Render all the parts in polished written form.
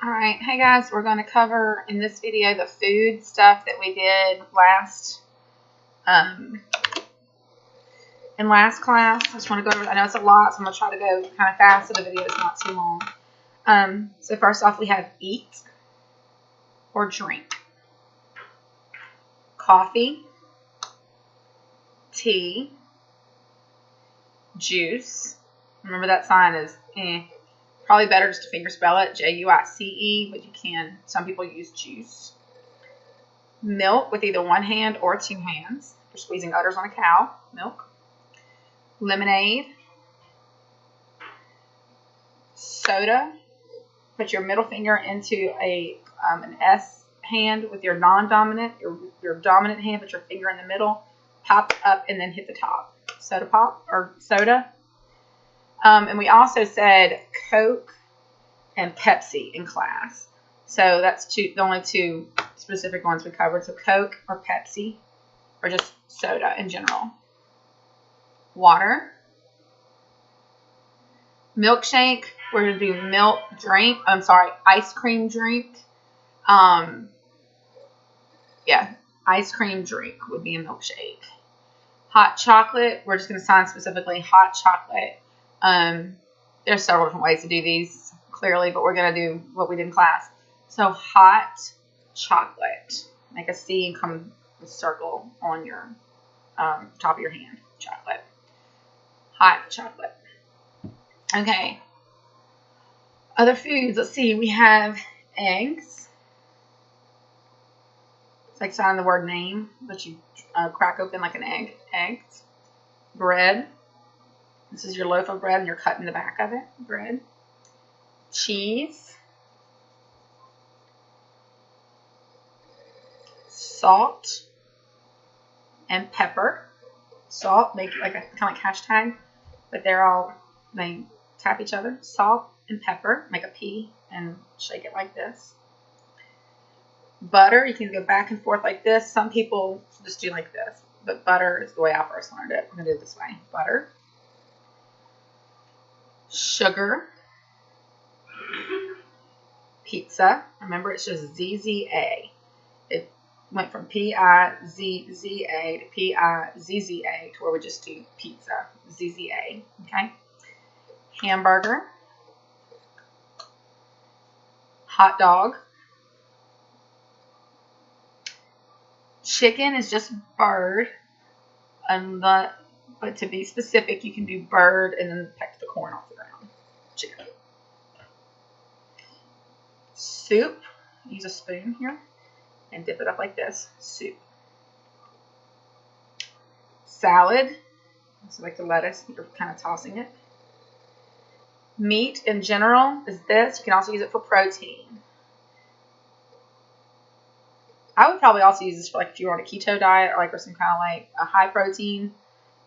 Alright, hey guys, we're going to cover in this video the food stuff that we did in last class. I just want to go over, I know it's a lot, so I'm going to try to go kind of fast so the video is not too long. So first off, we have eat or drink. Coffee, tea, juice. Remember that sign is probably better just to finger spell it, J-U-I-C-E, but you can, some people use juice. Milk with either one hand or two hands. If you're squeezing udders on a cow, milk. Lemonade. Soda. Put your middle finger into an S hand with your non-dominant, your dominant hand, put your finger in the middle, pop up, and then hit the top. Soda pop, or soda. And we also said Coke and Pepsi in class. So that's the only two specific ones we covered. So Coke or Pepsi, or just soda in general. Water. Milkshake. We're going to do ice cream drink. Ice cream drink would be a milkshake. Hot chocolate. We're just going to sign specifically hot chocolate. There's several different ways to do these, clearly, but we're going to do what we did in class. So, hot chocolate. Make a C and come a circle on your top of your hand. Chocolate. Hot chocolate. Okay. Other foods. Let's see. We have eggs. It's like signing the word name, but you crack open like an egg. Eggs. Bread. This is your loaf of bread, and you're cutting the back of it. Bread. Cheese. Salt. And pepper. Salt, make like a kind of like hashtag, but they tap each other. Salt and pepper. Make a P and shake it like this. Butter, you can go back and forth like this. Some people just do like this, but butter is the way I first learned it. We're going to do it this way. Butter. Sugar. Pizza. Remember, it's just Z-Z-A. It went from P-I-Z-Z-A to P-I-Z-Z-A to where we just do pizza. Z-Z-A. Okay? Hamburger. Hot dog. Chicken is just bird. But to be specific, you can do bird and then peck the corn off the ground. Chicken. Soup. Use a spoon here and dip it up like this. Soup. Salad. So like the lettuce, you're kind of tossing it. Meat in general is this. You can also use it for protein. I would probably also use this for like if you were on a keto diet or like or some kind of like a high protein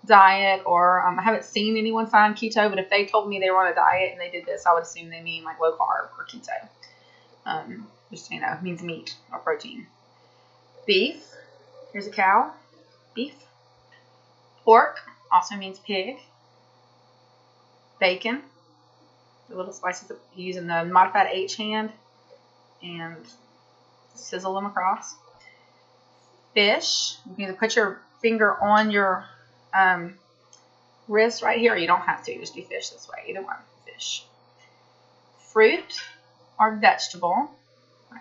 diet, or I haven't seen anyone sign keto, but if they told me they were on a diet and they did this, I would assume they mean like low carb or keto. Just so you know, it means meat or protein. Beef. Here's a cow. Beef. Pork also means pig. Bacon. The little slices of using the modified H hand and sizzle them across. Fish. You can either put your finger on your wrist right here, or you don't have to. Just do fish this way. Either one. Fish. Fruit or vegetable.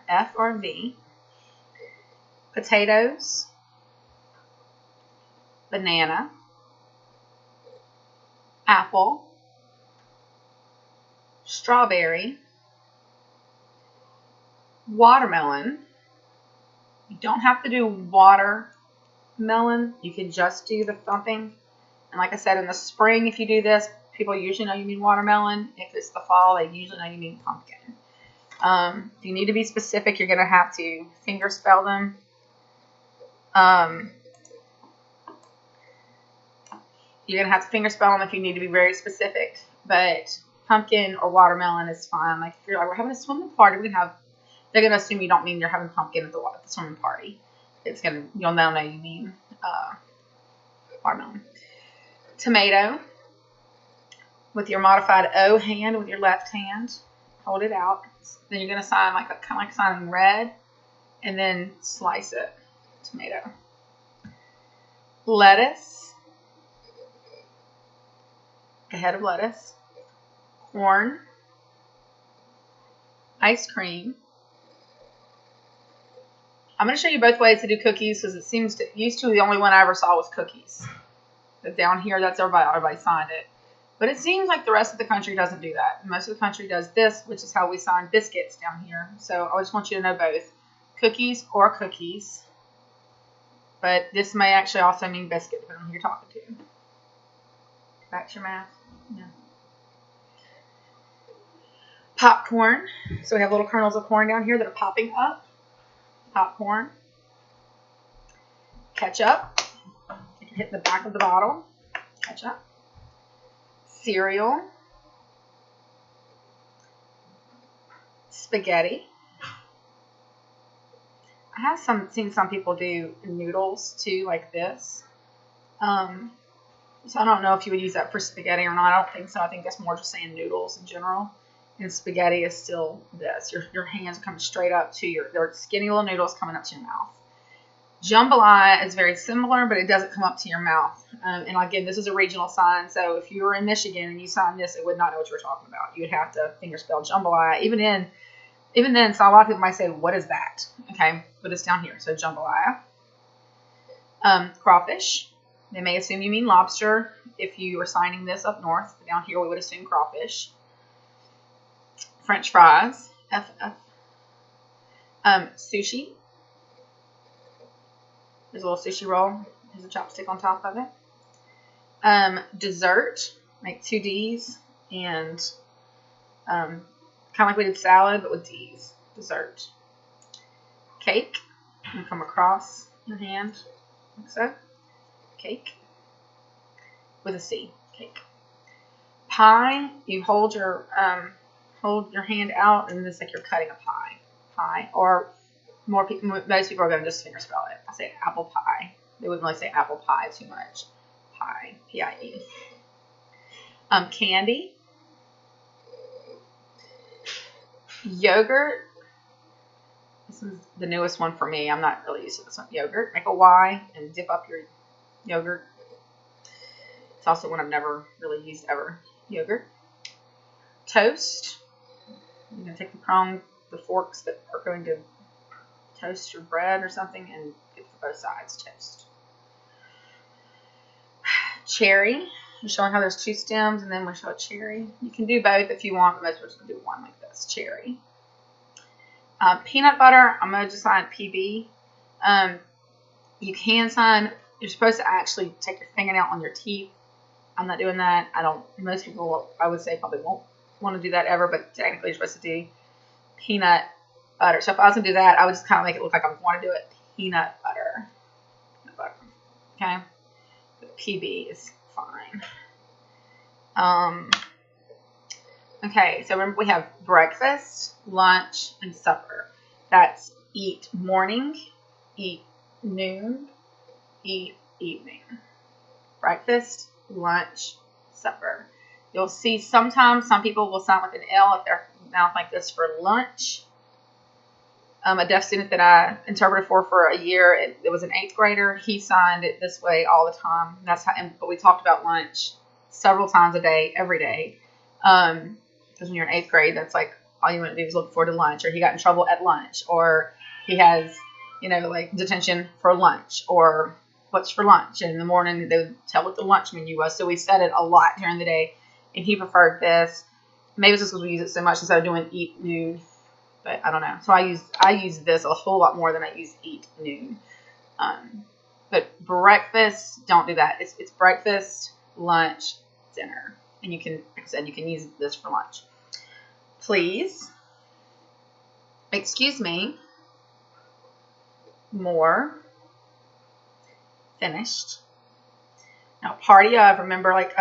F or V. Potatoes. Banana. Apple. Strawberry. Watermelon. You don't have to do watermelon. You can just do the thumping. And like I said, in the spring, if you do this, people usually know you mean watermelon. If it's the fall, they usually know you mean pumpkin. If you need to be specific, you're going to have to finger spell them. You're going to have to finger spell them if you need to be very specific. But pumpkin or watermelon is fine. Like if you're like, we're having a swimming party, they're going to assume you don't mean you're having pumpkin at the swimming party. You'll know you mean watermelon. Tomato. With your modified O hand with your left hand. hold it out. Then you're going to sign kind of like signing red, and then slice it. Tomato. Lettuce. A head of lettuce. Corn. Ice cream. I'm going to show you both ways to do cookies because it used to the only one I ever saw was cookies. But down here, that's everybody signed it. But it seems like the rest of the country doesn't do that. Most of the country does this, which is how we sign biscuits down here. So I just want you to know both. Cookies or cookies. But this may actually also mean biscuit, depending on who you're talking to. That's your math? Yeah. Popcorn. So we have little kernels of corn down here that are popping up. Popcorn. Ketchup. You can hit the back of the bottle. Ketchup. Cereal. Spaghetti. I have seen some people do noodles too, like this. So I don't know if you would use that for spaghetti or not. I don't think so. I think that's more just saying noodles in general. And spaghetti is still this. Your hands are coming straight up to they're skinny little noodles coming up to your mouth. Jambalaya is very similar, but it doesn't come up to your mouth. And again, this is a regional sign. So if you were in Michigan and you signed this, it would not know what you were talking about. You would have to fingerspell jambalaya. Even then, so a lot of people might say, what is that? Okay, but it's down here. So jambalaya. Crawfish. They may assume you mean lobster if you are signing this up north. But down here, we would assume crawfish. French fries. FF. Sushi. There's a little sushi roll. There's a chopstick on top of it. Dessert. Make 2 D's. And kind of like we did salad, but with D's. Dessert. Cake. You come across your hand like so. Cake. With a C. Cake. Pie. You hold your hand out, and it's like you're cutting a pie. Pie. Or most people are going to just finger spell it. I say apple pie. They wouldn't really say apple pie too much. Pie. P-I-E. Candy. Yogurt. This is the newest one for me. I'm not really used to this one. Yogurt. Make a Y and dip up your yogurt. It's also one I've never really used ever. Yogurt. Toast. You're going to take the forks that are going to toast your bread or something and get for both sides toast. Cherry. You're showing how there's 2 stems and then we show a cherry. You can do both if you want, but most of us can do one like this. Cherry. Peanut butter. I'm going to just sign PB. You can sign, you're supposed to actually take your fingernail on your teeth. I'm not doing that. Most people, I would say, probably won't want to do that ever, but technically you're supposed to do peanut butter. So if I was going to do that, I would just kind of make it look like I want to do it peanut butter. Peanut butter. Okay? But PB is fine. Okay, so remember we have breakfast, lunch, and supper. That's eat morning, eat noon, eat evening. Breakfast, lunch, supper. You'll see sometimes some people will sign with an L if their mouth like this for lunch. A deaf student that I interpreted for a year, it was an 8th grader. He signed it this way all the time. But we talked about lunch several times a day, every day. Because when you're in 8th grade, that's like all you want to do is look forward to lunch, or he got in trouble at lunch, or he has, like detention for lunch, or what's for lunch. And in the morning, they would tell what the lunch menu was. So we said it a lot during the day, and he preferred this. Maybe it's just because we use it so much instead of doing eat noon, but I don't know. So I use this a whole lot more than I use eat noon. But breakfast, don't do that. It's breakfast, lunch, dinner. And you can, like I said, you can use this for lunch. Please. Excuse me. More. Finished. Now, party of, remember, like,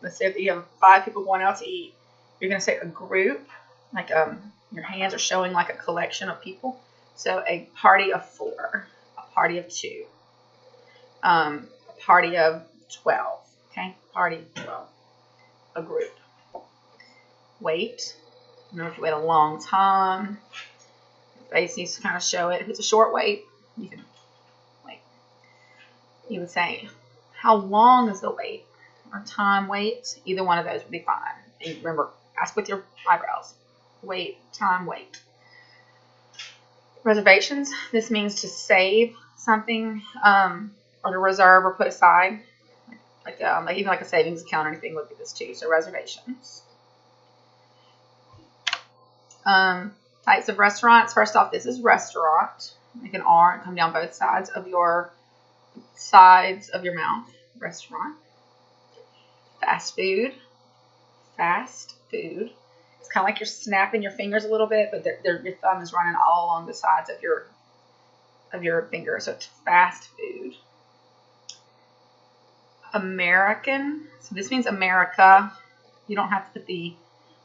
let's say that you have 5 people going out to eat. You're going to say a group. Like, your hands are showing like a collection of people. So, a party of 4. A party of 2. A party of 12. Okay? Party of 12. A group. Wait. Remember, if you wait a long time, the face needs to kind of show it. If it's a short wait, you can wait. You would say, how long is the wait? Or time wait? Either one of those would be fine. And remember, ask with your eyebrows. Wait, time, wait. Reservations. This means to save something, or to reserve or put aside. Like even like a savings account or anything would be this too. So reservations. Types of restaurants. First off, this is restaurant. Make an R and come down both sides of your mouth. Restaurant. Fast food. Fast food. It's kind of like you're snapping your fingers a little bit, but your thumb is running all along the sides of your finger. So it's fast food. American. So this means America. You don't have to put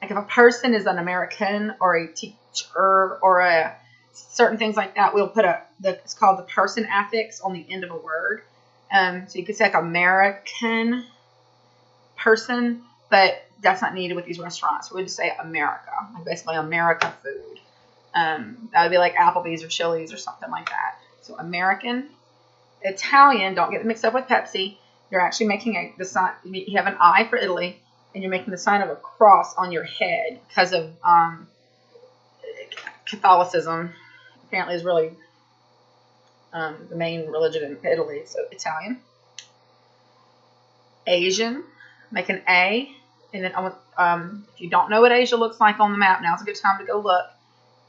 like if a person is an American or a teacher or a certain things like that, we'll put it's called the person affix on the end of a word. So you could say like American person, but that's not needed with these restaurants. We would just say America, like basically America food. That would be like Applebee's or Chili's or something like that. So American. Italian, don't get mixed up with Pepsi. You're actually making the sign. You have an I for Italy, and you're making the sign of a cross on your head because of Catholicism. Apparently, is really the main religion in Italy. So Italian. Asian, make an A, and then if you don't know what Asia looks like on the map, now's a good time to go look.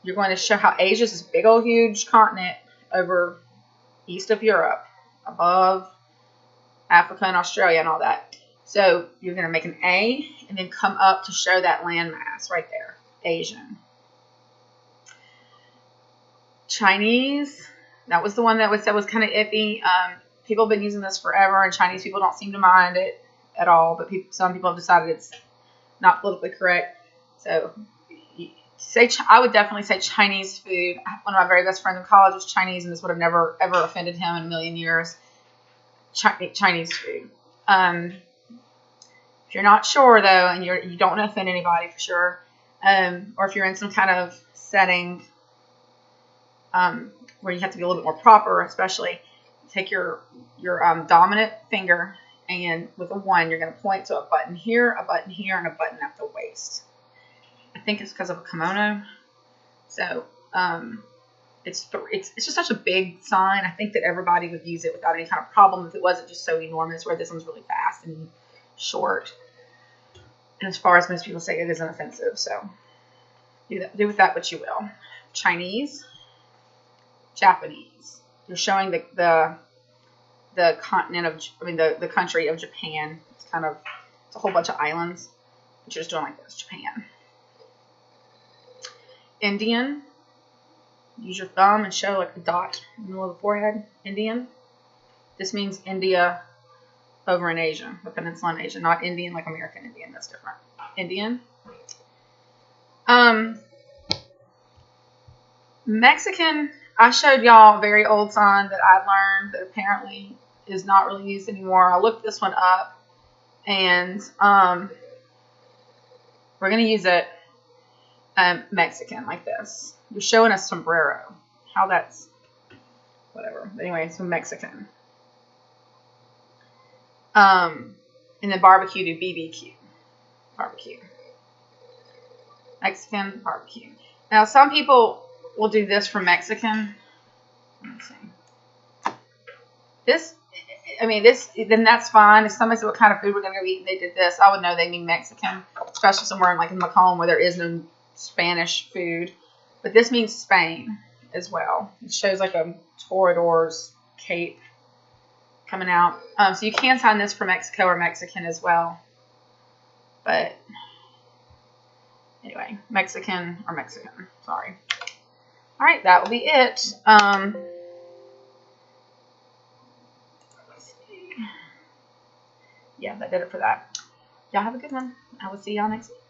You're going to show how Asia is this big old huge continent over east of Europe, above Africa and Australia and all that. So you're going to make an A and then come up to show that landmass right there. Asian. Chinese. That was the one that was kind of iffy. People have been using this forever, and Chinese people don't seem to mind it at all. But some people have decided it's not politically correct. So I would definitely say Chinese food. One of my very best friends in college was Chinese, and this would have never, ever offended him in a million years. Chinese food. If you're not sure, though, and you don't want to offend anybody for sure, or if you're in some kind of setting where you have to be a little bit more proper, especially, take your dominant finger, and with a 1, you're going to point to a button here, and a button at the waist. I think it's because of a kimono. So it's just such a big sign. I think that everybody would use it without any kind of problem if it wasn't just so enormous, where this one's really fast and short. And as far as most people say, it isn't offensive. So do with that what you will. Chinese, Japanese. You're showing the continent of, the country of Japan. It's a whole bunch of islands. But you're just doing like this, Japan. Indian. Use your thumb and show like a dot in the middle of the forehead. Indian. This means India over in Asia, the peninsula in Asia, not Indian like American Indian. That's different. Indian. Mexican. I showed y'all a very old sign that I learned that apparently is not really used anymore. I looked this one up, and we're going to use it Mexican like this. You're showing a sombrero. How that's whatever. But anyway, so Mexican. And then barbecue to BBQ. Barbecue. Mexican barbecue. Now some people will do this for Mexican. Let's see. This, then that's fine. If somebody said what kind of food we're going to go eat and they did this, I would know they mean Mexican, especially somewhere like in Macomb where there is no Spanish food. But this means Spain as well. It shows like a toreador's cape coming out. So you can sign this for Mexico or Mexican as well. But anyway, Mexican or Mexican. Sorry. All right, that will be it. Let's see. Yeah, that did it for that. Y'all have a good one. I will see y'all next week.